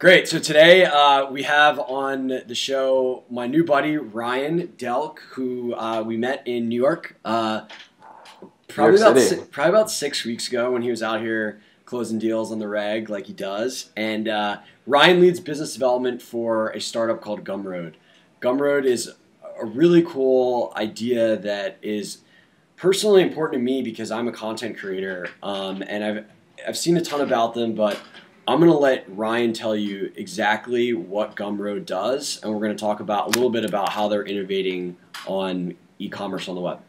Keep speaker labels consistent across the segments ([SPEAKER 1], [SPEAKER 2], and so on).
[SPEAKER 1] Great. So today we have on the show my new buddy, Ryan Delk, who we met in New York probably about 6 weeks ago when he was out here closing deals on the reg like he does. And Ryan leads business development for a startup called Gumroad. Gumroad is a really cool idea that is personally important to me because I'm a content creator, and I've seen a ton about them, but I'm going to let Ryan tell you exactly what Gumroad does, and we're going to talk about a little bit about how they're innovating on e-commerce on the web.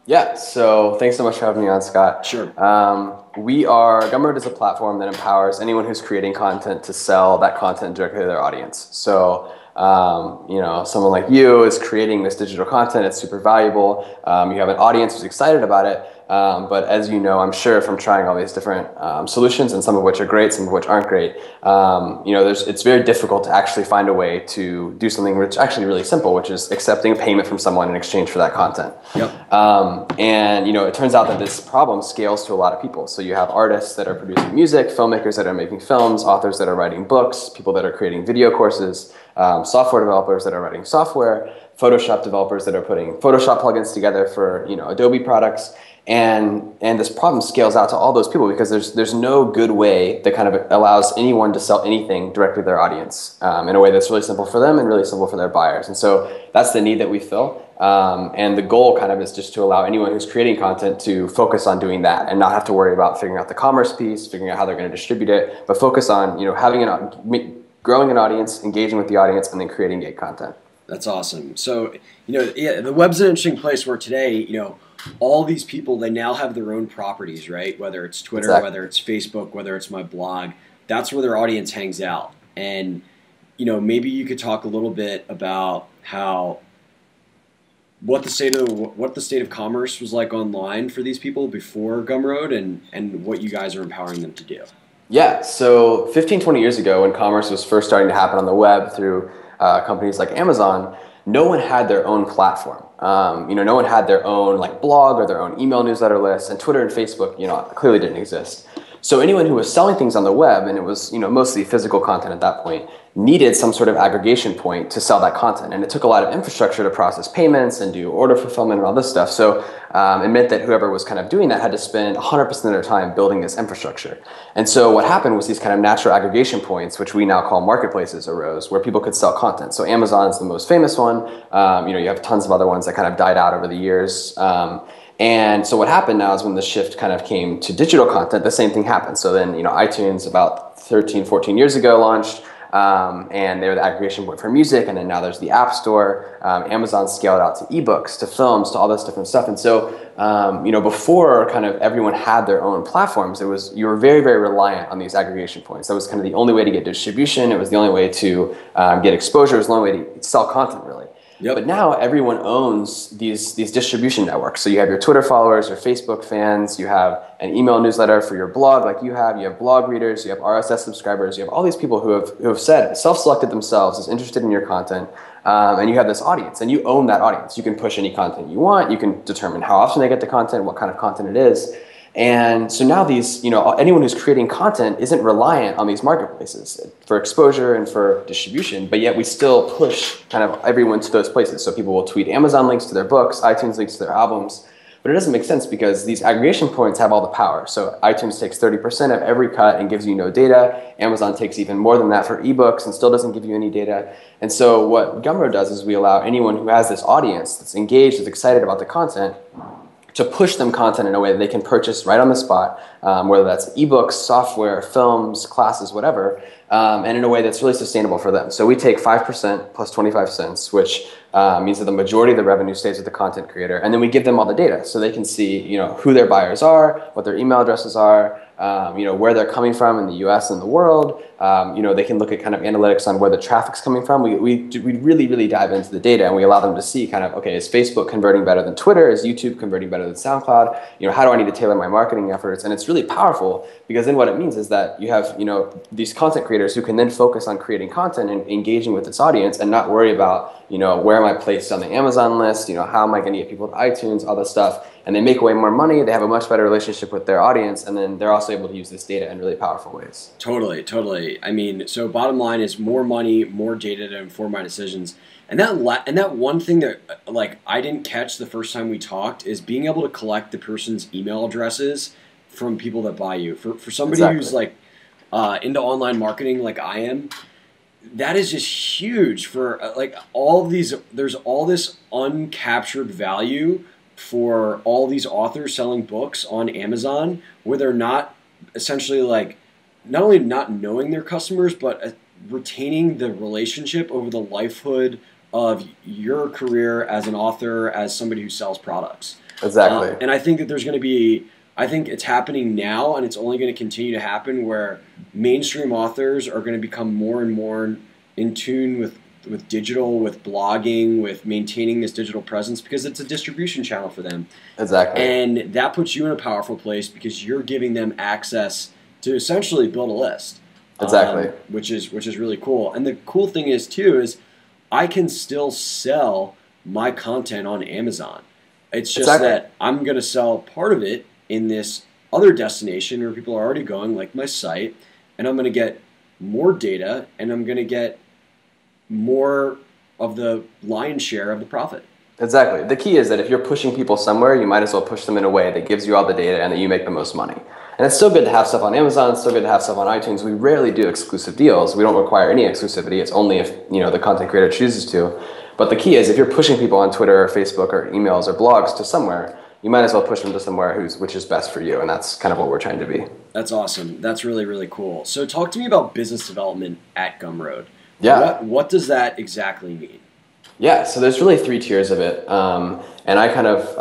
[SPEAKER 2] Yeah, so thanks so much for having me on, Scott.
[SPEAKER 1] Sure.
[SPEAKER 2] Gumroad is a platform that empowers anyone who's creating content to sell that content directly to their audience. So, someone like you is creating this digital content, it's super valuable. You have an audience who's excited about it. But as you know, I'm sure from trying all these different solutions, and some of which are great, some of which aren't great, it's very difficult to actually find a way to do something which is actually really simple, which is accepting a payment from someone in exchange for that content.
[SPEAKER 1] Yep.
[SPEAKER 2] It turns out that this problem scales to a lot of people. So you have artists that are producing music, filmmakers that are making films, authors that are writing books, people that are creating video courses, software developers that are writing software, Photoshop developers that are putting Photoshop plugins together for Adobe products. And this problem scales out to all those people because there's no good way that kind of allows anyone to sell anything directly to their audience in a way that's really simple for them and really simple for their buyers. And so that's the need that we fill. And the goal kind of is just to allow anyone who's creating content to focus on doing that and not have to worry about figuring out the commerce piece, figuring out how they're going to distribute it, but focus on growing an audience, engaging with the audience, and then creating great content.
[SPEAKER 1] That's awesome. So, the web's an interesting place where today, all these people, they now have their own properties, right? Whether it's Twitter,
[SPEAKER 2] Exactly.
[SPEAKER 1] Whether it's Facebook, whether it's my blog, that's where their audience hangs out. And, maybe you could talk a little bit about what the state of commerce was like online for these people before Gumroad and what you guys are empowering them to do.
[SPEAKER 2] Yeah, so 15, 20 years ago when commerce was first starting to happen on the web through companies like Amazon, no one had their own platform. No one had their own blog or their own email newsletter list, and Twitter and Facebook, clearly didn't exist. So anyone who was selling things on the web, and it was mostly physical content at that point, needed some sort of aggregation point to sell that content. And it took a lot of infrastructure to process payments and do order fulfillment and all this stuff. So it meant that whoever was kind of doing that had to spend 100% of their time building this infrastructure. And so what happened was these kind of natural aggregation points, which we now call marketplaces, arose where people could sell content. So Amazon is the most famous one. You have tons of other ones that kind of died out over the years. And so what happened now is when the shift kind of came to digital content, the same thing happened. So then, iTunes about 13, 14 years ago launched, and they were the aggregation point for music, and then now there's the App Store. Amazon scaled out to ebooks, to films, to all this different stuff. And so, before kind of everyone had their own platforms, you were very, very reliant on these aggregation points. That was kind of the only way to get distribution. It was the only way to get exposure. It was the only way to sell content, really.
[SPEAKER 1] Yep.
[SPEAKER 2] But now everyone owns these distribution networks. So you have your Twitter followers, your Facebook fans, you have an email newsletter for your blog like you have blog readers, you have RSS subscribers, you have all these people who have self-selected themselves as interested in your content, and you have this audience, and you own that audience. You can push any content you want, you can determine how often they get the content, what kind of content it is. And so now anyone who's creating content isn't reliant on these marketplaces for exposure and for distribution, but yet we still push kind of everyone to those places. So people will tweet Amazon links to their books, iTunes links to their albums, but it doesn't make sense because these aggregation points have all the power. So iTunes takes 30% of every cut and gives you no data. Amazon takes even more than that for ebooks and still doesn't give you any data. And so what Gumroad does is we allow anyone who has this audience that's engaged, that's excited about the content, to push them content in a way that they can purchase right on the spot, whether that's ebooks, software, films, classes, whatever, and in a way that's really sustainable for them. So we take 5% plus 25 cents, which means that the majority of the revenue stays with the content creator, and then we give them all the data so they can see who their buyers are, what their email addresses are, where they're coming from in the US and the world. They can look at kind of analytics on where the traffic's coming from. We really, really dive into the data, and we allow them to see kind of, okay, is Facebook converting better than Twitter? Is YouTube converting better than SoundCloud? How do I need to tailor my marketing efforts? And it's really powerful because then what it means is that you have, these content creators creators who can then focus on creating content and engaging with its audience and not worry about, where am I placed on the Amazon list, how am I going to get people to iTunes, all this stuff. And they make way more money. They have a much better relationship with their audience. And then they're also able to use this data in really powerful ways.
[SPEAKER 1] Totally. I mean, so bottom line is more money, more data to inform my decisions. And that one thing that I didn't catch the first time we talked is being able to collect the person's email addresses from people that buy you. For somebody who's into online marketing like I am, that is just huge for all of these. There's all this uncaptured value for all these authors selling books on Amazon where they're not essentially not only not knowing their customers, but retaining the relationship over the lifehood of your career as an author, as somebody who sells products.
[SPEAKER 2] Exactly.
[SPEAKER 1] And I think that there's going to be, I think it's happening now, and it's only going to continue to happen where mainstream authors are going to become more and more in tune with digital, with blogging, with maintaining this digital presence because it's a distribution channel for them.
[SPEAKER 2] Exactly.
[SPEAKER 1] And that puts you in a powerful place because you're giving them access to essentially build a list.
[SPEAKER 2] Exactly.
[SPEAKER 1] Which is really cool. And the cool thing is too is I can still sell my content on Amazon. It's just that I'm going to sell part of it in this other destination where people are already going, like my site, and I'm going to get more data and I'm going to get more of the lion's share of the profit.
[SPEAKER 2] Exactly. The key is that if you're pushing people somewhere, you might as well push them in a way that gives you all the data and that you make the most money. And it's still good to have stuff on Amazon. It's still good to have stuff on iTunes. We rarely do exclusive deals. We don't require any exclusivity. It's only if the content creator chooses to. But the key is if you're pushing people on Twitter or Facebook or emails or blogs to somewhere, you might as well push them to somewhere which is best for you. And that's kind of what we're trying to be.
[SPEAKER 1] That's awesome. That's really, really cool. So talk to me about business development at Gumroad.
[SPEAKER 2] Yeah.
[SPEAKER 1] What does that exactly mean?
[SPEAKER 2] Yeah, so there's really 3 tiers of it, and I kind of,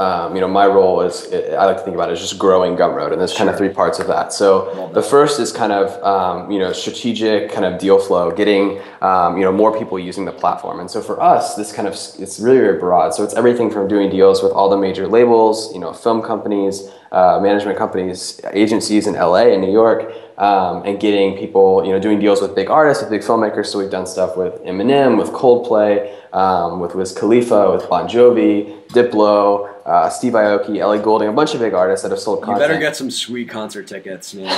[SPEAKER 2] my role is, I like to think about it as just growing Gumroad, and there's kind of 3 parts of that. So the first is kind of, strategic kind of deal flow, getting, more people using the platform. And so for us, this kind of, it's really, really broad. So it's everything from doing deals with all the major labels, film companies, management companies, agencies in LA and New York, and getting people, doing deals with big artists, with big filmmakers. So we've done stuff with Eminem, with Coldplay, with Wiz Khalifa, with Bon Jovi, Diplo, Steve Aoki, Ellie Goulding, a bunch of big artists that have sold content.
[SPEAKER 1] You better get some sweet concert tickets, man.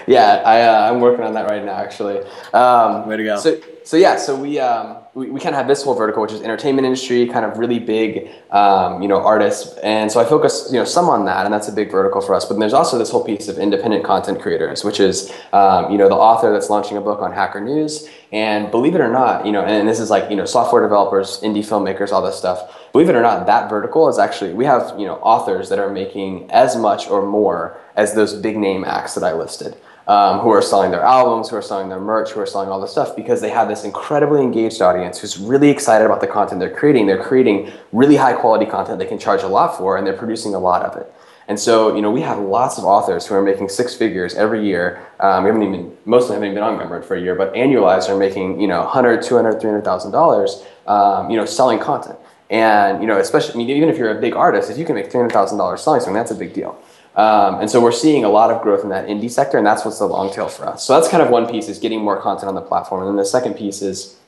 [SPEAKER 2] Yeah, I'm working on that right now, actually.
[SPEAKER 1] Way to go.
[SPEAKER 2] So we kind of have this whole vertical, which is entertainment industry, kind of really big, artists. And so I focus, some on that, and that's a big vertical for us. But there's also this whole piece of independent content creators, which is, the author that's launching a book on Hacker News. And believe it or not, and this is software developers, indie filmmakers, all this stuff. Believe it or not, that vertical is actually, we have, authors that are making as much or more as those big name acts that I listed. Who are selling their albums, who are selling their merch, who are selling all this stuff because they have this incredibly engaged audience who's really excited about the content they're creating. They're creating really high quality content they can charge a lot for, and they're producing a lot of it. And so, we have lots of authors who are making 6 figures every year. Most of them haven't even been on Gumroad for a year, but annualized are making, $100,000, $200,000, $300,000, selling content. And, especially, even if you're a big artist, if you can make $300,000 selling something, that's a big deal. And so we're seeing a lot of growth in that indie sector, and that's what's the long tail for us. So that's kind of one piece, is getting more content on the platform. And then the second piece is,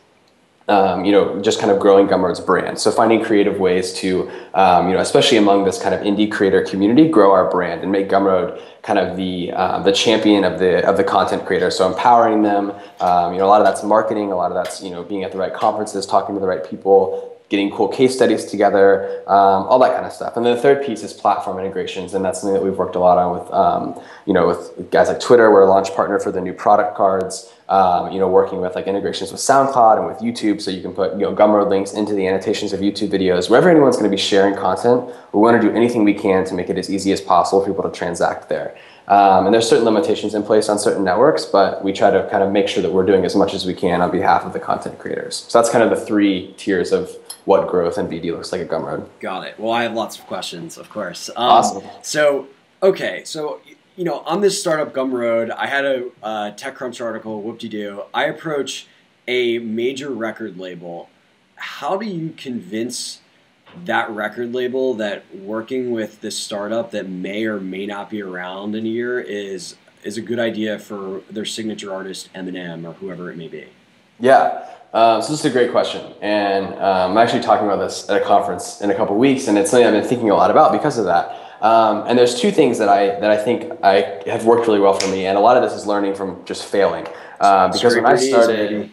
[SPEAKER 2] just kind of growing Gumroad's brand. So finding creative ways to, especially among this kind of indie creator community, grow our brand and make Gumroad kind of the champion of the content creator. So empowering them, a lot of that's marketing, a lot of that's, being at the right conferences, talking to the right people, getting cool case studies together, all that kind of stuff. And then the third piece is platform integrations, and that's something that we've worked a lot on with guys like Twitter. We're a launch partner for the new product cards, working with integrations with SoundCloud and with YouTube, so you can put Gumroad links into the annotations of YouTube videos. Wherever anyone's going to be sharing content, we want to do anything we can to make it as easy as possible for people to transact there. And there's certain limitations in place on certain networks, but we try to kind of make sure that we're doing as much as we can on behalf of the content creators. So that's kind of the 3 tiers of what growth and BD looks like at Gumroad.
[SPEAKER 1] Got it. Well, I have lots of questions, of course.
[SPEAKER 2] Awesome.
[SPEAKER 1] So, on this startup Gumroad, I had a TechCrunch article, whoop-de-doo. I approach a major record label. How do you convince that record label that working with this startup that may or may not be around in a year is is a good idea for their signature artist, Eminem or whoever it may be?
[SPEAKER 2] Yeah. So this is a great question, and I'm actually talking about this at a conference in a couple of weeks, and it's something I've been thinking a lot about because of that. And there's two things that I think I have worked really well for me, and a lot of this is learning from just failing. Because when I started.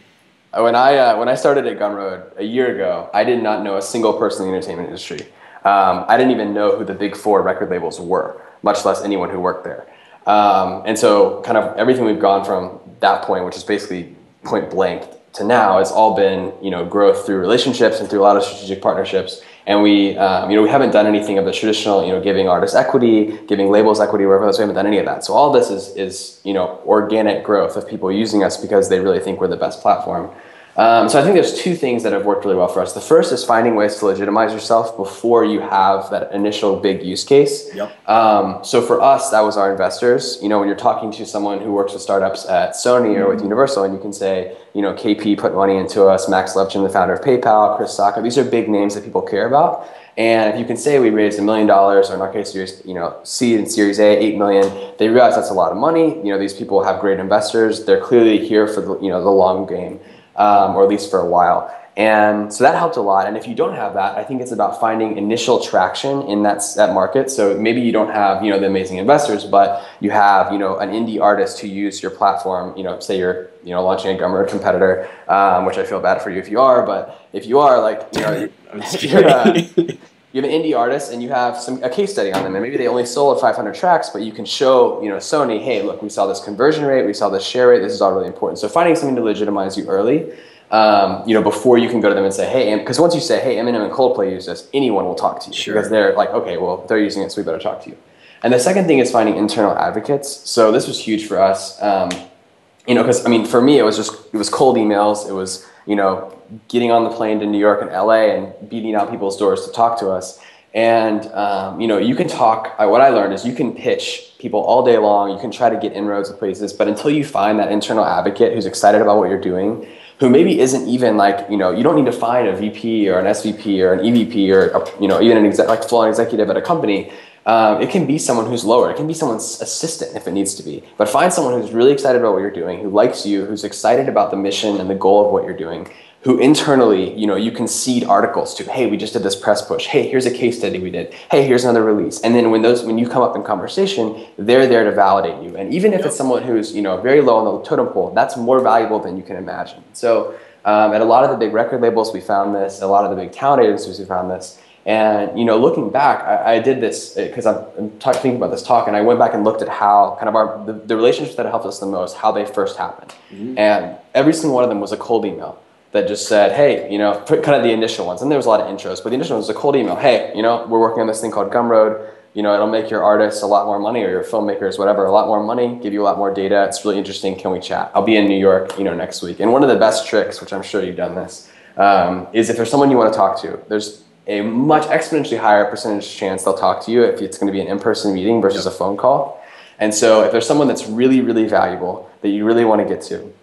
[SPEAKER 2] When I started at Gumroad a year ago, I did not know a single person in the entertainment industry. I didn't even know who the big four record labels were, much less anyone who worked there. And so kind of everything we've gone from that point, which is basically point blank, to now, it's all been, growth through relationships and through a lot of strategic partnerships. And we haven't done anything of the traditional, giving artists equity, giving labels equity, wherever else. We haven't done any of that. So all this is organic growth of people using us because they really think we're the best platform. So I think there's two things that have worked really well for us. The first is finding ways to legitimize yourself before you have that initial big use case.
[SPEAKER 1] Yep.
[SPEAKER 2] So for us, that was our investors. When you're talking to someone who works with startups at Sony or with Universal, and you can say, KP put money into us, Max Levchin, the founder of PayPal, Chris Sacca, these are big names that people care about. And if you can say we raised $1 million, or in our case, seed and Series A, $8 million, they realize that's a lot of money. These people have great investors. They're clearly here for the long game. Or at least for a while. And so that helped a lot. And if you don't have that, I think it's about finding initial traction in that market. So maybe you don't have, the amazing investors, but you have, an indie artist who use your platform, say you're, launching a Gumroad competitor, which I feel bad for you if you are, but if you are, you have an indie artist and you have a case study on them, and maybe they only sold 500 tracks, but you can show, Sony, hey, look, we saw this conversion rate, we saw this share rate, this is all really important. So finding something to legitimize you early, before you can go to them and say, hey, because once you say, hey, Eminem and Coldplay use this, anyone will talk to you.
[SPEAKER 1] Sure.
[SPEAKER 2] Because they're like, okay, well, they're using it, so we better talk to you. And the second thing is finding internal advocates. So this was huge for us, because for me, it was cold emails, it was, getting on the plane to New York and LA and beating out people's doors to talk to us. And, you can talk, what I learned is you can pitch people all day long, you can try to get inroads with places, but until you find that internal advocate who's excited about what you're doing, who maybe isn't even you don't need to find a VP or an SVP or an EVP or, even an full-on executive at a company. It can be someone who's lower. It can be someone's assistant if it needs to be. But find someone who's really excited about what you're doing, who likes you, who's excited about the mission and the goal of what you're doing, who internally, you can seed articles to, hey, we just did this press push. Hey, here's a case study we did. Hey, here's another release. And then when you come up in conversation, they're there to validate you. And even if it's someone who's, very low on the totem pole, that's more valuable than you can imagine. So at a lot of the big record labels, we found this. At a lot of the big talent agencies, we found this. And, looking back, I did this because I'm thinking about this talk, and I went back and looked at how kind of the relationships that helped us the most, how they first happened. Mm-hmm. And every single one of them was a cold email that just said, hey, kind of the initial ones. And there was a lot of intros, but the initial one was a cold email. Hey, we're working on this thing called Gumroad. It'll make your artists a lot more money, or your filmmakers, whatever, a lot more money, give you a lot more data. It's really interesting. Can we chat? I'll be in New York, next week. And one of the best tricks, which I'm sure you've done this, is if there's someone you want to talk to, there's a much exponentially higher percentage chance they'll talk to you if it's going to be an in-person meeting versus a phone call. And so if there's someone that's really, really valuable that you really want to get to,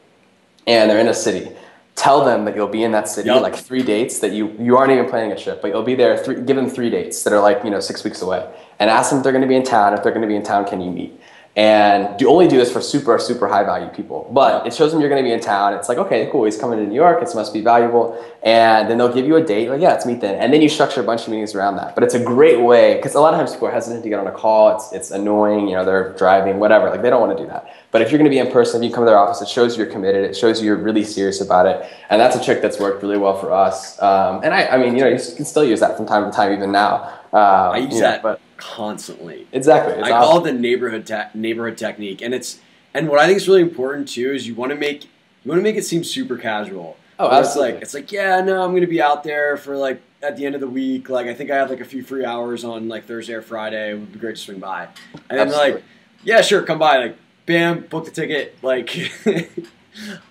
[SPEAKER 2] and they're in a city, tell them that you'll be in that city, like 3 dates that you aren't even planning a trip, but you'll be there, give them 3 dates that are 6 weeks away, and ask them if they're going to be in town. If they're going to be in town, can you meet? And only do this for super, super high value people. But it shows them you're going to be in town. It's like, okay, cool, he's coming to New York. It must be valuable. And then they'll give you a date. Like, yeah, let's meet then. And then you structure a bunch of meetings around that. But it's a great way, because a lot of times people are hesitant to get on a call. It's annoying. They're driving, whatever. Like, they don't want to do that. But if you're going to be in person, if you come to their office, it shows you're committed. It shows you're really serious about it. And that's a trick that's worked really well for us. And I mean, you can still use that from time to time, even now.
[SPEAKER 1] I use that, but constantly.
[SPEAKER 2] Exactly.
[SPEAKER 1] I call it the neighborhood technique, and what I think is really important too is you want to make it seem super casual.
[SPEAKER 2] Oh, absolutely.
[SPEAKER 1] It's like yeah, no, I'm gonna be out there for at the end of the week. I think I have a few free hours on Thursday or Friday. It would be great to swing by. And then they're like, yeah, sure, come by. Bam, book the ticket. 100%.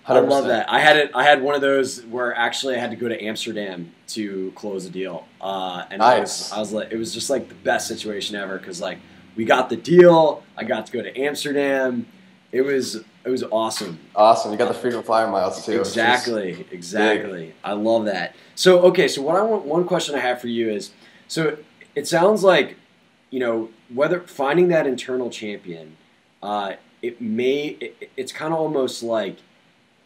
[SPEAKER 1] I love that. I had one of those where actually I had to go to Amsterdam to close a deal. And
[SPEAKER 2] nice.
[SPEAKER 1] it was just the best situation ever because we got the deal. I got to go to Amsterdam. It was awesome.
[SPEAKER 2] Awesome. You got the frequent flyer miles too.
[SPEAKER 1] Exactly. Big. I love that. So one question I have for you is, so it sounds like, whether finding that internal champion, it's kind of almost like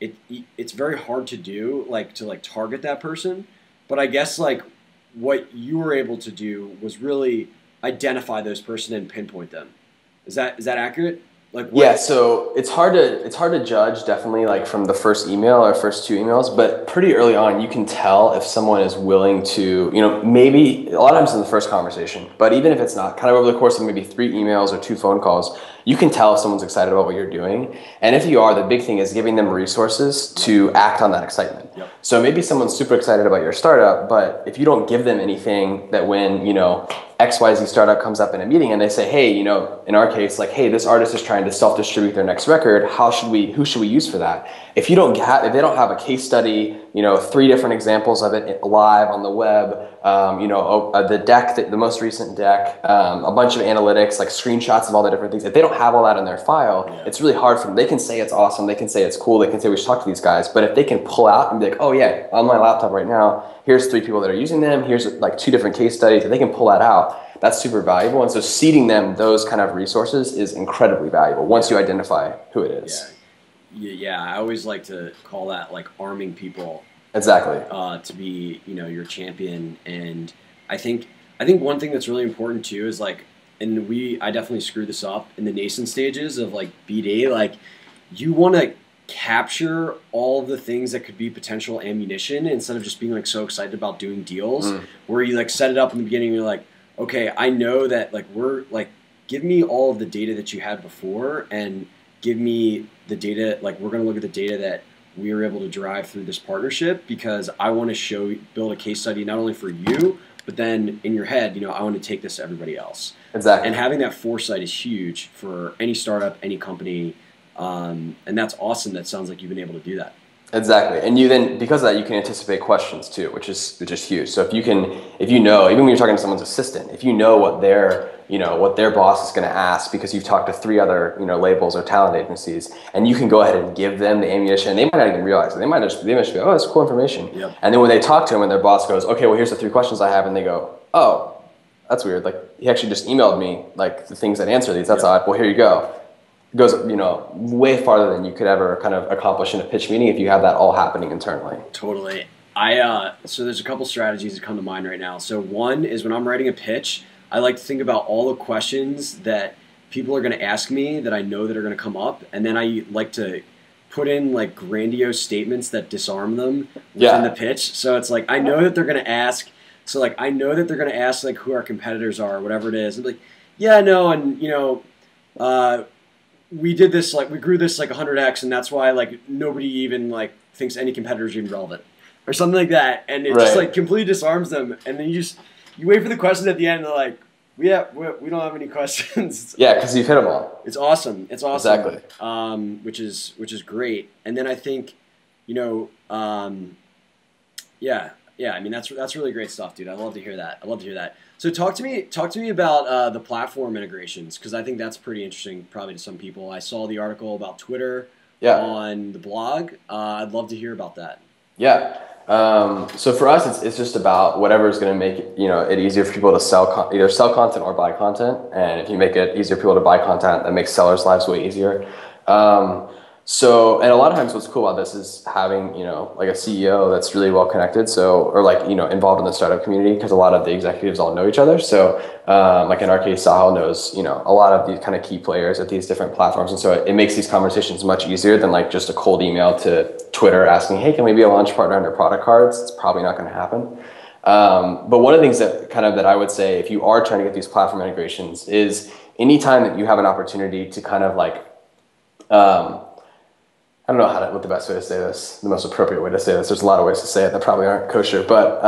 [SPEAKER 1] it's very hard to do, like to like target that person. But I guess like what you were able to do was really identify those person and pinpoint them. Is that accurate? Like what?
[SPEAKER 2] Yeah, so it's hard to judge definitely like from the first email or first two emails, but pretty early on you can tell if someone is willing to, maybe a lot of times in the first conversation, but even if it's not, kind of over the course of maybe 3 emails or 2 phone calls, you can tell if someone's excited about what you're doing. And if you are, the big thing is giving them resources to act on that excitement.
[SPEAKER 1] Yep.
[SPEAKER 2] So maybe someone's super excited about your startup, but if you don't give them anything that when, XYZ startup comes up in a meeting and they say, hey, in our case, like, hey, this artist is trying to self-distribute their next record. Who should we use for that? If they don't have a case study, 3 different examples of it live on the web, the deck, the most recent deck, a bunch of analytics, like screenshots of all the different things. If they don't have all that in their file, it's really hard for them. They can say it's awesome. They can say it's cool. They can say we should talk to these guys. But if they can pull out and be like, oh yeah, on my laptop right now, here's 3 people that are using them. Here's like 2 different case studies. If they can pull that out, that's super valuable. And so seeding them those kind of resources is incredibly valuable once you identify who it is.
[SPEAKER 1] Yeah. I always like to call that like arming people.
[SPEAKER 2] Exactly.
[SPEAKER 1] To be, your champion. And I think one thing that's really important too is like, I definitely screwed this up in the nascent stages of like BD. Like, you want to capture all of the things that could be potential ammunition instead of just being like so excited about doing deals where you like set it up in the beginning. You're like, okay, I know that like give me all of the data that you had before and give me the data. Like, we're going to look at the data that we were able to drive through this partnership because I want to build a case study not only for you, but then in your head, I want to take this to everybody else.
[SPEAKER 2] Exactly.
[SPEAKER 1] And having that foresight is huge for any startup, any company. And that's awesome. That sounds like you've been able to do that.
[SPEAKER 2] Exactly. And you then, because of that, you can anticipate questions too, which is huge. So even when you're talking to someone's assistant, if you know what their boss is going to ask because you've talked to 3 other, labels or talent agencies, and you can go ahead and give them the ammunition, they might not even realize it. They might just be, oh, that's cool information.
[SPEAKER 1] Yep.
[SPEAKER 2] And then when they talk to him and their boss goes, okay, well, here's the 3 questions I have. And they go, oh, that's weird. Like, he actually just emailed me like the things that answer these. That's odd. Well, here you go. It goes, way farther than you could ever kind of accomplish in a pitch meeting if you have that all happening internally.
[SPEAKER 1] Totally. So there's a couple strategies that come to mind right now. So one is when I'm writing a pitch, I like to think about all the questions that people are going to ask me that I know that are going to come up. And then I like to put in like grandiose statements that disarm them within the pitch. So it's like, I know that they're going to ask. So like, I know that they're going to ask like who our competitors are or whatever it is. And like, yeah, no. And we did this, like, we grew this like 100x, and that's why like nobody even like thinks any competitors are even relevant or something like that, and it just like completely disarms them. And then you wait for the question at the end, and they're like, we don't have any questions.
[SPEAKER 2] Yeah, because you've hit them all.
[SPEAKER 1] It's awesome.
[SPEAKER 2] Exactly.
[SPEAKER 1] Which is great. And then I think, I mean that's really great stuff, dude. I love to hear that. So talk to me about the platform integrations, because I think that's pretty interesting probably to some people. I saw the article about Twitter on the blog. I'd love to hear about that.
[SPEAKER 2] Yeah. So for us, it's just about whatever is going to make it easier for people to either sell content or buy content. And if you make it easier for people to buy content, that makes sellers' lives way easier. And a lot of times what's cool about this is having, like a CEO that's really well connected. Involved in the startup community, because a lot of the executives all know each other. So, like in our case, Sahil knows, a lot of these kind of key players at these different platforms. And so it makes these conversations much easier than like just a cold email to Twitter asking, hey, can we be a launch partner under product cards? It's probably not going to happen. But one of the things that I would say, if you are trying to get these platform integrations, is anytime that you have an opportunity to kind of like, I don't know what the best way to say this, the most appropriate way to say this. There's a lot of ways to say it that probably aren't kosher, but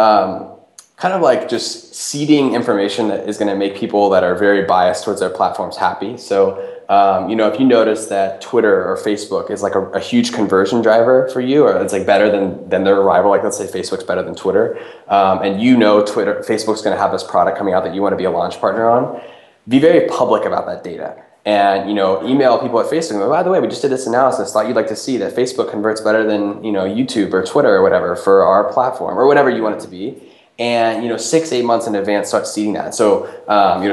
[SPEAKER 2] kind of like just seeding information that is going to make people that are very biased towards their platforms happy. So, if you notice that Twitter or Facebook is like a huge conversion driver for you, or it's like better than their rival, like let's say Facebook's better than Twitter, and Facebook's going to have this product coming out that you want to be a launch partner on, be very public about that data. And, email people at Facebook, and, by the way, we just did this analysis, thought you'd like to see that Facebook converts better than, YouTube or Twitter or whatever for our platform, or whatever you want it to be. and 6-8 months in advance start seeding that. So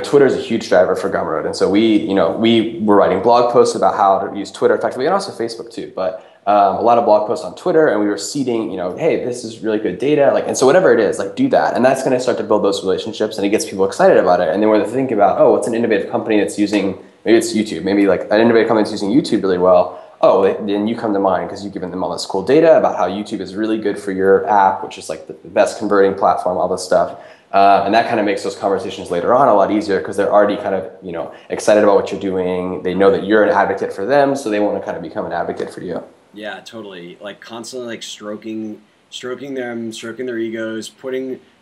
[SPEAKER 2] Twitter is a huge driver for Gumroad, and so we were writing blog posts about how to use Twitter effectively, and also Facebook too, but a lot of blog posts on Twitter, and we were seeding, hey, this is really good data, and so whatever it is, do that, and that's going to start to build those relationships, and it gets people excited about it. And then we're thinking about, what's an innovative company that's using, maybe it's YouTube, maybe an innovative company that's using YouTube really well. Then you come to mind because you've given them all this cool data about how YouTube is really good for your app, which is the best converting platform, all this stuff. And that kind of makes those conversations later on a lot easier because they're already kind of, excited about what you're doing. They know that you're an advocate for them, so they want to kind of become an advocate for you.
[SPEAKER 1] Yeah, totally. Constantly stroking them, stroking their egos,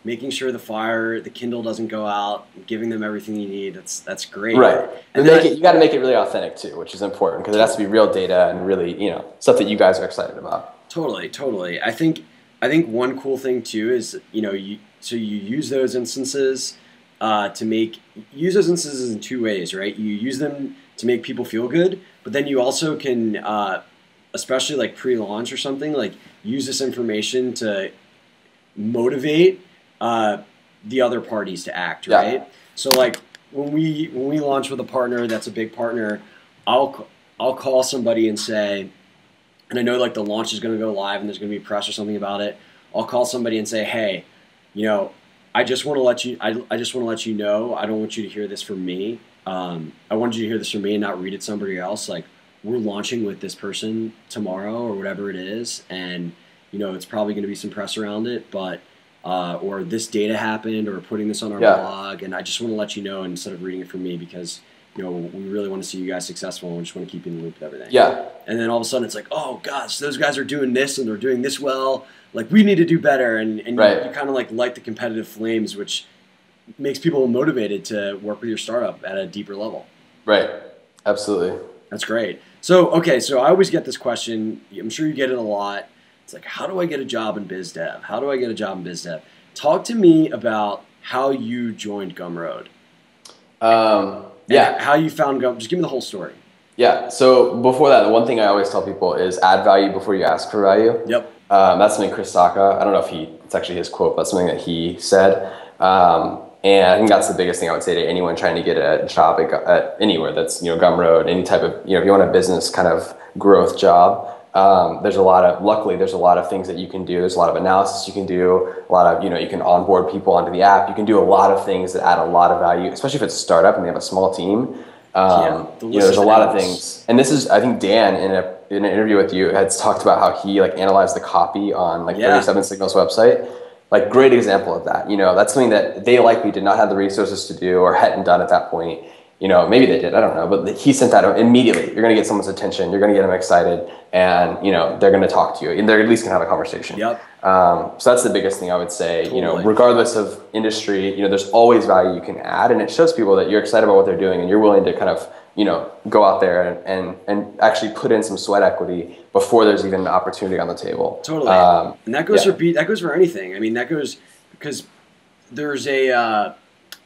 [SPEAKER 1] making sure the Kindle doesn't go out, giving them everything you need. That's great.
[SPEAKER 2] Right. And you got to make it really authentic too, which is important because it has to be real data and really, stuff that you guys are excited about.
[SPEAKER 1] Totally. I think one cool thing too is, you use those instances use those instances in two ways, right? You use them to make people feel good, but then you also can, especially pre-launch or something, use this information to motivate the other parties to act, right? Yeah. So when we launch with a partner that's a big partner, I'll call somebody and say, and I know the launch is going to go live and there's going to be press or something about it. I'll call somebody and say, hey, I just want to let you know, I don't want you to hear this from me. I want you to hear this from me and not read it somebody else. We're launching with this person tomorrow or whatever it is, and it's probably going to be some press around it, but or this data happened, or putting this on our blog, and I just want to let you know instead of reading it from me because we really want to see you guys successful and we just want to keep you in the loop with everything. Yeah. And then all of a sudden it's oh gosh, those guys are doing this and they're doing this well. We need to do better, and right. You kind of light the competitive flames, which makes people motivated to work with your startup at a deeper level. Right. Absolutely. That's great. So I always get this question. I'm sure you get it a lot. It's how do I get a job in biz dev? How do I get a job in biz dev? Talk to me about how you joined Gumroad. How you found Gumroad. Just give me the whole story. Yeah. So before that, the one thing I always tell people is add value before you ask for value. Yep. That's something Chris Sacca, I don't know if it's actually his quote, but something that he said. And I think that's the biggest thing I would say to anyone trying to get a job at anywhere that's, Gumroad, any type of, if you want a business kind of growth job, luckily there's a lot of things that you can do. There's a lot of analysis you can do, a lot of, you can onboard people onto the app. You can do a lot of things that add a lot of value, especially if it's a startup and they have a small team. There's a lot of things. And this is, I think Dan in an interview with you had talked about how he analyzed the copy on 37 Signals website. Great example of that. That's something that they likely did not have the resources to do or hadn't done at that point. Maybe they did, I don't know, but he sent that out immediately. You're going to get someone's attention. You're going to get them excited, and they're going to talk to you, and they're at least going to have a conversation. Yep. So that's the biggest thing I would say. Totally. Regardless of industry, there's always value you can add, and it shows people that you're excited about what they're doing, and you're willing to kind of go out there and actually put in some sweat equity before there's even an opportunity on the table. Totally. And that goes for anything. I mean, that goes because there's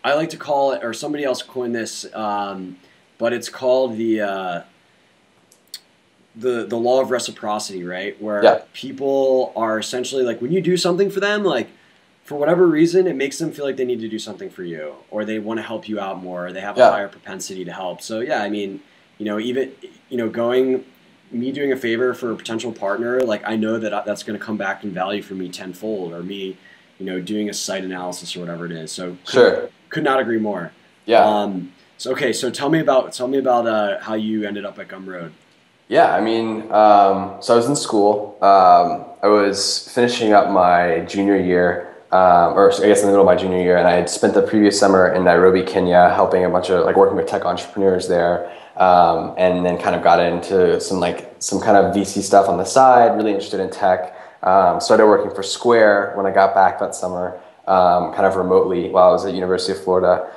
[SPEAKER 1] I like to call it, or somebody else coined this, but it's called the Law of Reciprocity, right? Where people are essentially when you do something for them, for whatever reason, it makes them feel like they need to do something for you, or they want to help you out more, or they have a higher propensity to help. So I mean, even doing a favor for a potential partner, I know that that's going to come back in value for me tenfold, or me, doing a site analysis or whatever it is. So could not agree more. Yeah. So tell me about how you ended up at Gumroad. Yeah, I mean, so I was in school. I was finishing up my junior year. Or I guess in the middle of my junior year, and I had spent the previous summer in Nairobi, Kenya, helping a bunch of working with tech entrepreneurs there, and then kind of got into some kind of VC stuff on the side. Really interested in tech. Started working for Square when I got back that summer, kind of remotely while I was at University of Florida,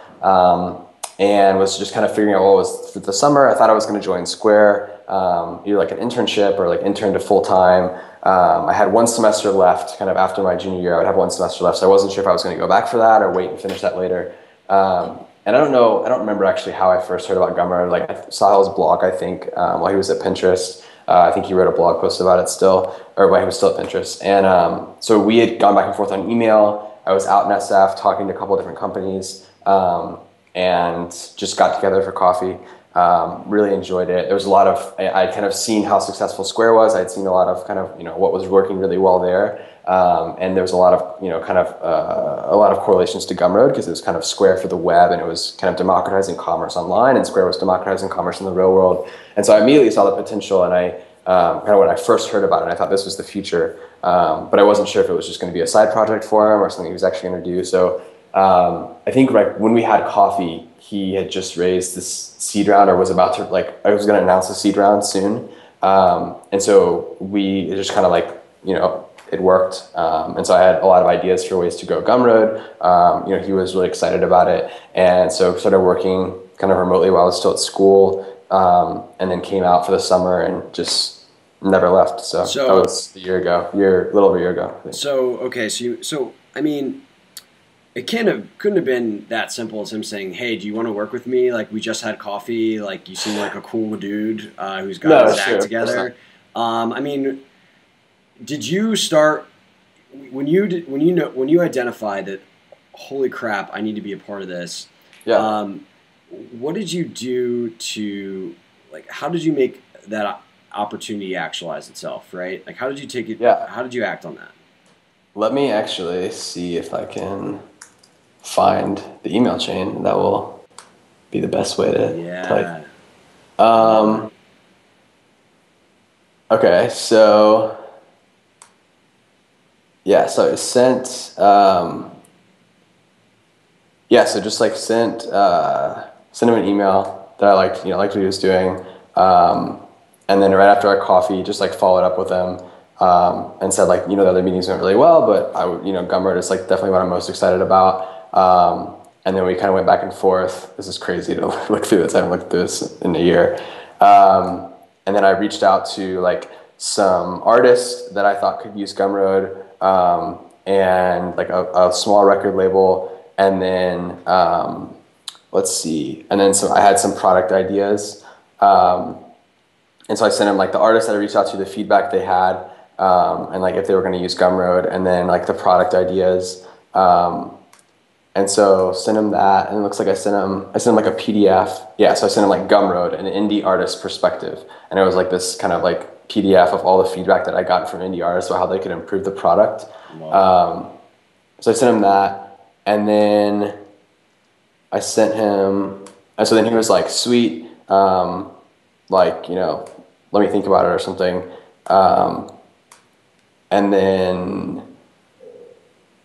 [SPEAKER 1] and was just kind of figuring out what was for the summer. I thought I was going to join Square, either an internship or intern to full time. I had one semester left, kind of after my junior year. I would have one semester left, so I wasn't sure if I was going to go back for that or wait and finish that later. And I don't remember actually how I first heard about Gumroad. I saw his blog, I think, while he was at Pinterest. I think he wrote a blog post about it still, or while he was still at Pinterest. And so we had gone back and forth on email.
[SPEAKER 2] I was out in SF talking to a couple of different companies, and just got together for coffee. Really enjoyed it. There was a lot of, I'd kind of seen how successful Square was. I'd seen a lot of kind of, what was working really well there. And there was a lot of, a lot of correlations to Gumroad, because it was kind of Square for the web, and it was kind of democratizing commerce online, and Square was democratizing commerce in the real world. And so I immediately saw the potential, and I, kind of when I first heard about it, I thought this was the future. But I wasn't sure if it was just going to be a side project for him or something he was actually going to do. So I think when we had coffee, he had just raised this seed round, or was about to, I was going to announce the seed round soon. And so it just kind of it worked. And so I had a lot of ideas for ways to grow Gumroad. He was really excited about it. And so started working kind of remotely while I was still at school, and then came out for the summer and just never left. So that was a little over a year ago.
[SPEAKER 1] So I mean, it couldn't have been that simple as him saying, "Hey, do you want to work with me? Like, we just had coffee. Like, you seem like a cool dude who's got his act together." I mean, did you start when you identified that, holy crap, I need to be a part of this?
[SPEAKER 2] Yeah.
[SPEAKER 1] What did you do to, how did you make that opportunity actualize itself? Right? Like, how did you take it?
[SPEAKER 2] Yeah.
[SPEAKER 1] How did you act on that?
[SPEAKER 2] Let me actually see if I can find the email chain. That will be the best way to type. Okay, so yeah, so it sent. So just sent him an email that I liked what he was doing, and then right after our coffee, just followed up with him. And said the other meetings went really well, but Gumroad is definitely what I'm most excited about. And then we kind of went back and forth. This is crazy to look through this. I haven't looked through this in a year. And then I reached out to some artists that I thought could use Gumroad, and a small record label. And then let's see. And then so I had some product ideas. And so I sent him the artists that I reached out to, the feedback they had, and if they were going to use Gumroad, and then the product ideas. And so sent him that, and it looks like I sent him a PDF. Yeah, so I sent him Gumroad, an indie artist perspective, and it was this kind of PDF of all the feedback that I got from indie artists about how they could improve the product. Wow. So I sent him that, and then I sent him, and so then he was sweet, let me think about it or something. And then,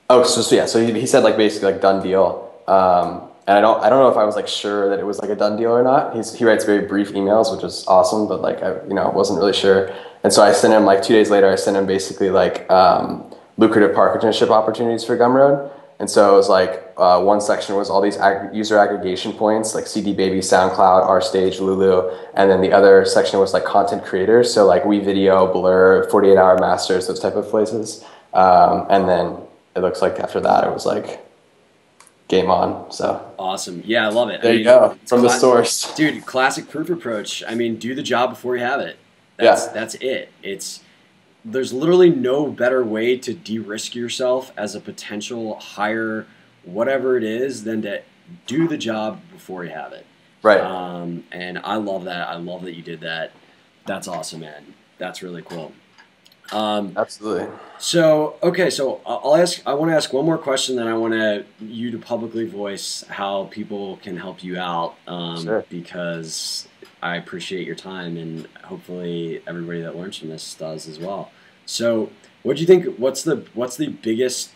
[SPEAKER 2] so he said basically done deal. And I don't know if I was sure that it was a done deal or not. He writes very brief emails, which is awesome, but I wasn't really sure. And so I sent him 2 days later, I sent him basically lucrative partnership opportunities for Gumroad. And so it was one section was all these user aggregation points, CD Baby, SoundCloud, RStage, Lulu. And then the other section was content creators. So WeVideo, Blur, 48 Hour Masters, those type of places. And then it looks like after that, it was game on. So
[SPEAKER 1] awesome. Yeah, I love it.
[SPEAKER 2] There you go. From the source.
[SPEAKER 1] Dude, classic proof approach. I mean, do the job before you have it. That's it. There's literally no better way to de-risk yourself as a potential hire, whatever it is, than to do the job before you have it.
[SPEAKER 2] Right.
[SPEAKER 1] And I love that. I love that you did that. That's awesome, man. That's really cool.
[SPEAKER 2] Absolutely.
[SPEAKER 1] So, okay, so I want to ask one more question, then I want you to publicly voice how people can help you out.
[SPEAKER 2] Sure.
[SPEAKER 1] Because I appreciate your time, and hopefully everybody that learns from this does as well. So, what do you think? What's the biggest?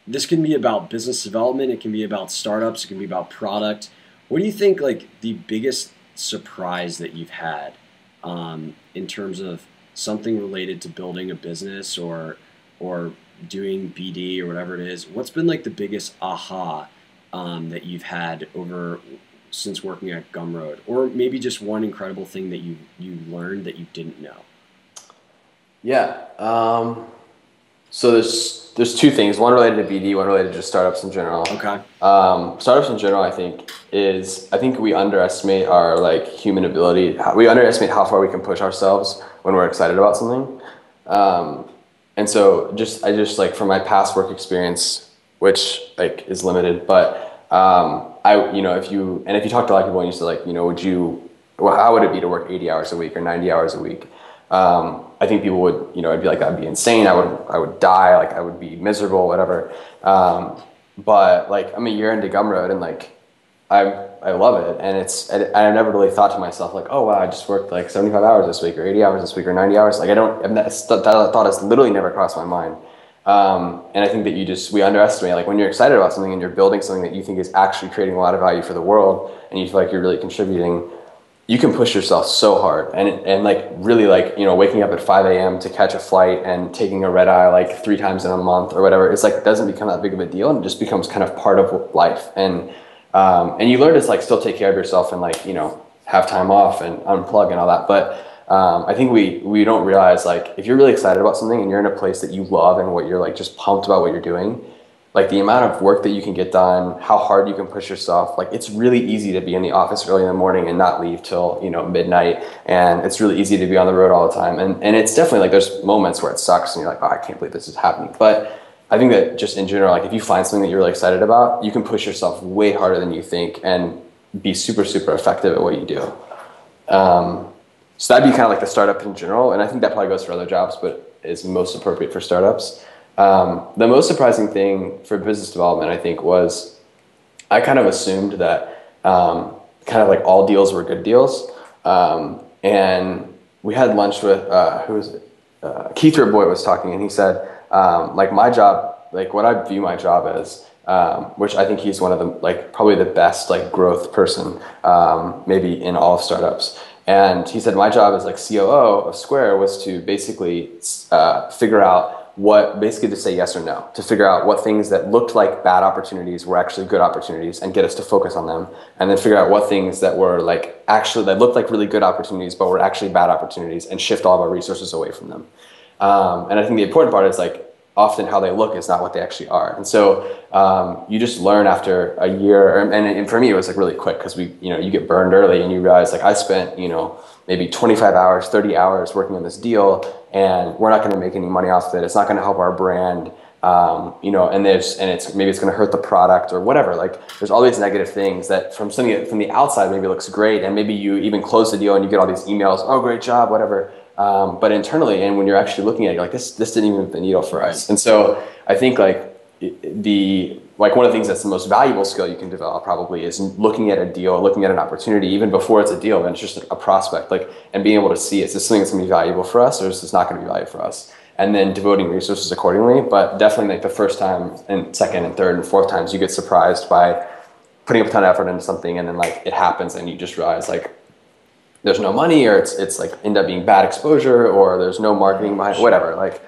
[SPEAKER 1] This can be about business development. It can be about startups. It can be about product. What do you think? The biggest surprise that you've had, in terms of something related to building a business or doing BD or whatever it is. What's been the biggest aha that you've had since working at Gumroad, or maybe just one incredible thing that you learned that you didn't know?
[SPEAKER 2] Yeah. So there's two things. One related to BD, one related to just startups in general.
[SPEAKER 1] Okay.
[SPEAKER 2] Startups in general, I think we underestimate our human ability. We underestimate how far we can push ourselves when we're excited about something. And so I just from my past work experience, which like is limited. But if you talk to a lot of people and you say like, how would it be to work 80 hours a week or 90 hours a week? I think people would, I'd be like, that'd be insane. I would die. Like I would be miserable, whatever. But like, I'm a year into Gumroad and like, I love it. And I never really thought to myself like, oh wow, I just worked like 75 hours this week or 80 hours this week or 90 hours. Like that thought has literally never crossed my mind. And I think that we underestimate, like when you're excited about something and you're building something that you think is actually creating a lot of value for the world and you feel like you're really contributing, you can push yourself so hard and like really like, waking up at 5 a.m. to catch a flight and taking a red eye like 3 times in a month or whatever. It's like, it doesn't become that big of a deal and it just becomes kind of part of life. And you learn to like still take care of yourself and like, have time off and unplug and all that. But I think we don't realize like if you're really excited about something and you're in a place that you love and what you're like just pumped about what you're doing, like the amount of work that you can get done, how hard you can push yourself, like it's really easy to be in the office early in the morning and not leave till, midnight. And it's really easy to be on the road all the time. And it's definitely like there's moments where it sucks and you're like, oh, I can't believe this is happening. But I think that just in general, like if you find something that you're really excited about, you can push yourself way harder than you think and be super, super effective at what you do. So that'd be kind of like the startup in general. And I think that probably goes for other jobs, but is most appropriate for startups. The most surprising thing for business development, I think, was I kind of assumed that kind of like all deals were good deals. And we had lunch with, who was it? Keith Boyd was talking, and he said, like my job, like what I view my job as, which I think he's one of the, like probably the best like growth person, maybe in all of startups. And he said, my job as like COO of Square was to basically figure out basically to say yes or no, to figure out what things that looked like bad opportunities were actually good opportunities and get us to focus on them. And then figure out what things that were like actually, that looked like really good opportunities, but were actually bad opportunities and shift all of our resources away from them. And I think the important part is like, often how they look is not what they actually are. And so you just learn after a year, and for me, it was like really quick because you get burned early and you realize like I spent, maybe 25 hours, 30 hours working on this deal and we're not going to make any money off of it. It's not going to help our brand, and maybe it's going to hurt the product or whatever. Like there's all these negative things that from something that from the outside maybe looks great. And maybe you even close the deal and you get all these emails, oh, great job, whatever. But internally, and when you're actually looking at it, you're like this didn't even move the needle for us. And so I think like one of the things that's the most valuable skill you can develop probably is looking at a deal, looking at an opportunity, even before it's a deal, and it's just a prospect, like, and being able to see, is this something that's gonna be valuable for us or is this not gonna be valuable for us? And then devoting resources accordingly. But definitely like the first time and second and third and fourth times you get surprised by putting up a ton of effort into something and then like it happens and you just realize like there's no money or it's like end up being bad exposure or there's no marketing behind it, whatever. Like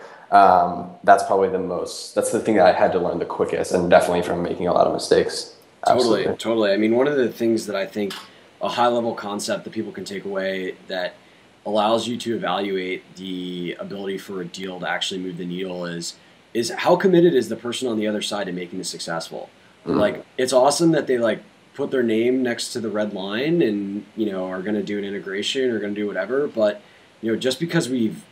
[SPEAKER 2] that's probably that's the thing that I had to learn the quickest and definitely from making a lot of mistakes.
[SPEAKER 1] Totally. I mean, one of the things that I think a high level concept that people can take away that allows you to evaluate the ability for a deal to actually move the needle is how committed is the person on the other side to making this successful. Mm-hmm. Like it's awesome that they like put their name next to the red line and are going to do an integration or going to do whatever, but just because we've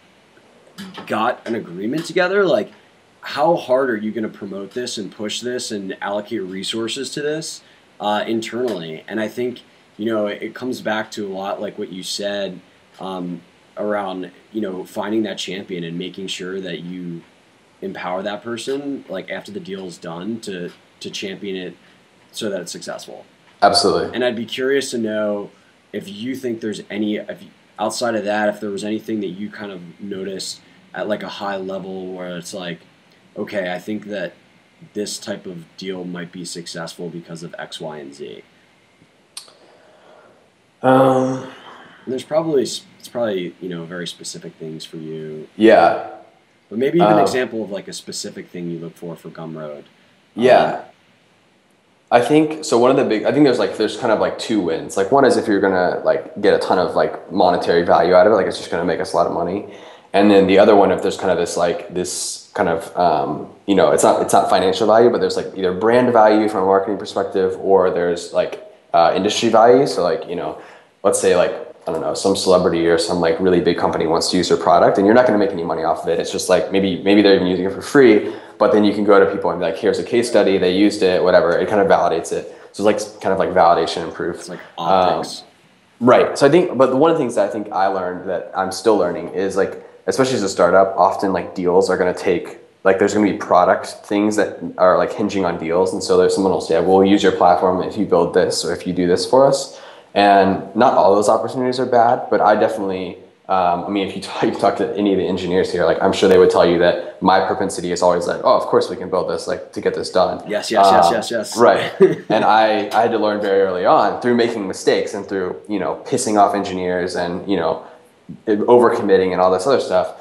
[SPEAKER 1] got an agreement together, like how hard are you going to promote this and push this and allocate resources to this internally? And I think it comes back to a lot like what you said around finding that champion and making sure that you empower that person like after the deal is done to champion it so that it's successful.
[SPEAKER 2] Absolutely.
[SPEAKER 1] And I'd be curious to know if you think there's outside of that, if there was anything that you kind of noticed at like a high level where it's like, okay, I think that this type of deal might be successful because of X, Y, and Z. It's probably very specific things for you.
[SPEAKER 2] Yeah.
[SPEAKER 1] But maybe even an example of like a specific thing you look for Gumroad.
[SPEAKER 2] Yeah. I think so. I think there's kind of like two wins. Like one is if you're gonna like get a ton of like monetary value out of it, like it's just gonna make us a lot of money. And then the other one, if there's kind of this kind of it's not financial value, but there's like either brand value from a marketing perspective or there's like industry value. So like let's say like I don't know, some celebrity or some like really big company wants to use your product, and you're not going to make any money off of it. It's just like maybe they're even using it for free, but then you can go to people and be like, here's a case study, they used it, whatever. It kind of validates it. So it's like kind of like validation and proof.
[SPEAKER 1] It's like optics.
[SPEAKER 2] Right. So I think, but one of the things that I think I learned that I'm still learning is like, especially as a startup, often like deals are going to take, like there's going to be product things that are like hinging on deals. And so there's someone will say, we'll use your platform if you build this or if you do this for us. And not all those opportunities are bad, but I definitely, I mean, if you talk to any of the engineers here, like I'm sure they would tell you that my propensity is always like, oh, of course we can build this, like to get this done.
[SPEAKER 1] Yes.
[SPEAKER 2] Right. And I had to learn very early on through making mistakes and through, you know, pissing off engineers and, you know, overcommitting and all this other stuff.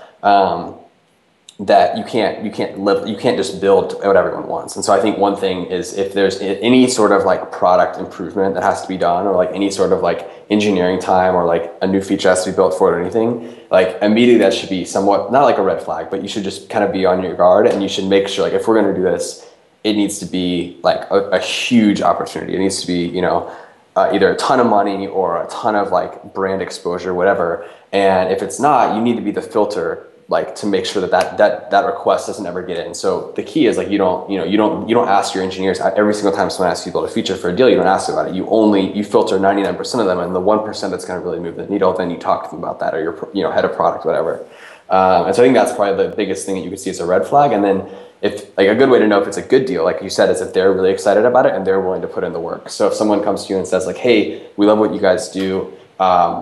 [SPEAKER 2] That you can't just build what everyone wants. And so I think one thing is if there's any sort of like product improvement that has to be done, or like any sort of like engineering time, or like a new feature has to be built for it or anything, like immediately that should be somewhat, not like a red flag, but you should just kind of be on your guard, and you should make sure like if we're going to do this, it needs to be like a huge opportunity. It needs to be, you know, either a ton of money or a ton of like brand exposure, whatever. And if it's not, you need to be the filter, like to make sure that request doesn't ever get in. So the key is like you don't ask your engineers every single time someone asks you to build a feature for a deal. You don't ask about it. You filter 99% of them, and the 1% that's going to really move the needle, then you talk to them about that, or your head of product, whatever. And so I think that's probably the biggest thing that you could see as a red flag. And then if like a good way to know if it's a good deal, like you said, is if they're really excited about it and they're willing to put in the work. So if someone comes to you and says like, hey, we love what you guys do,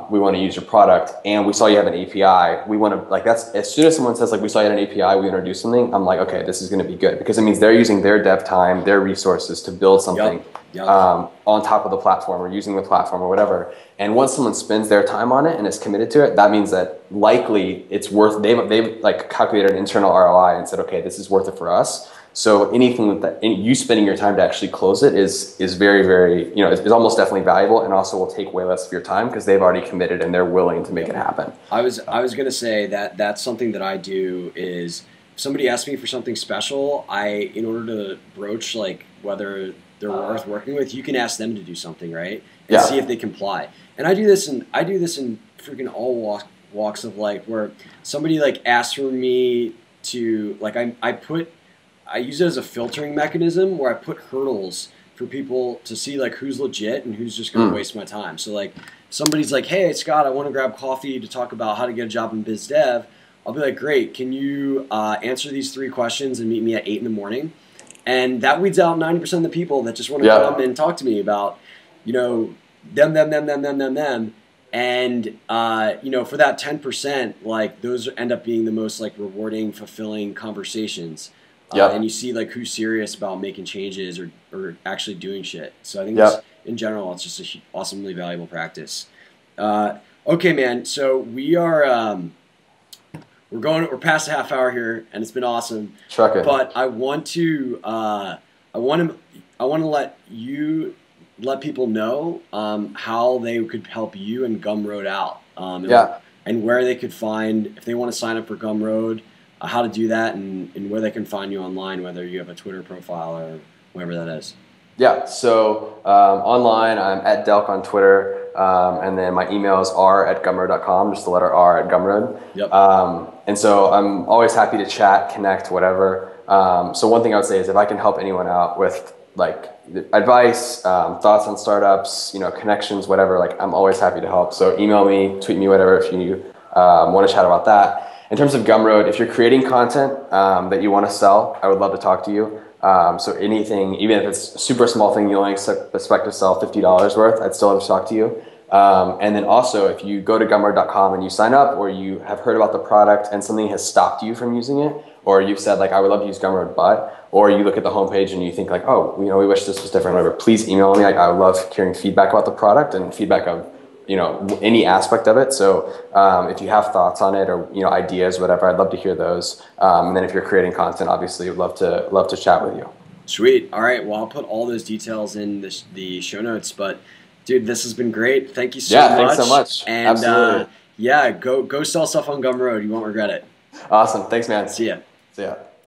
[SPEAKER 2] we want to use your product, and we saw you have an API. We want to, like, that's as soon as someone says like we saw you had an API, we introduce something, I'm like, okay, this is going to be good, because it means they're using their dev time, their resources to build something on top of the platform, or using the platform or whatever. And once someone spends their time on it and is committed to it, that means that likely it's worth, they've like calculated an internal ROI and said, okay, this is worth it for us. So anything that you spending your time to actually close it is very, very, you know, it's almost definitely valuable, and also will take way less of your time because they've already committed and they're willing to make it happen.
[SPEAKER 1] I was going to say that that's something that I do is if somebody asks me for something special, in order to broach like whether they're worth working with, you can ask them to do something, right? And see if they comply. And I do this in freaking all walks of life, where somebody like asks for me to like I use it as a filtering mechanism where I put hurdles for people to see like who's legit and who's just going to waste my time. So like somebody's like, hey, Scott, I want to grab coffee to talk about how to get a job in biz dev. I'll be like, great. Can you answer these 3 questions and meet me at 8 in the morning? And that weeds out 90% of the people that just want to come and talk to me about, you know, them. And, you know, for that 10%, like those end up being the most like rewarding, fulfilling conversations. And you see like who's serious about making changes or actually doing shit. So I think in general, it's just an awesomely valuable practice. Okay, man. So we are we're past a half hour here, and it's been awesome.
[SPEAKER 2] Trucking.
[SPEAKER 1] But I want to let people know how they could help you and Gumroad out. And where they could find, if they want to sign up for Gumroad, how to do that, and where they can find you online, whether you have a Twitter profile or whatever that is.
[SPEAKER 2] Yeah, so online, I'm at Delk on Twitter, and then my emails are at gumroad.com, just the letter R at Gumroad. And so I'm always happy to chat, connect, whatever. So one thing I would say is if I can help anyone out with like advice, thoughts on startups, you know, connections, whatever, like I'm always happy to help. So email me, tweet me, whatever, if you want to chat about that. In terms of Gumroad, if you're creating content that you want to sell, I would love to talk to you. So anything, even if it's a super small thing you only expect to sell $50 worth, I'd still love to talk to you. And then also, if you go to Gumroad.com and you sign up, or you have heard about the product and something has stopped you from using it, or you've said like, I would love to use Gumroad, or you look at the homepage and you think like, oh, you know, we wish this was different, whatever, please email me. Like, I would love hearing feedback about the product and feedback of, you know, any aspect of it. So if you have thoughts on it, or, you know, ideas, whatever, I'd love to hear those. And then if you're creating content, obviously would love to chat with you.
[SPEAKER 1] Sweet. All right. Well, I'll put all those details in the show notes, but dude, this has been great. Thank you so much.
[SPEAKER 2] Yeah, thanks so much.
[SPEAKER 1] And
[SPEAKER 2] absolutely.
[SPEAKER 1] go sell stuff on Gumroad. You won't regret it.
[SPEAKER 2] Awesome. Thanks, man.
[SPEAKER 1] See ya.
[SPEAKER 2] See ya.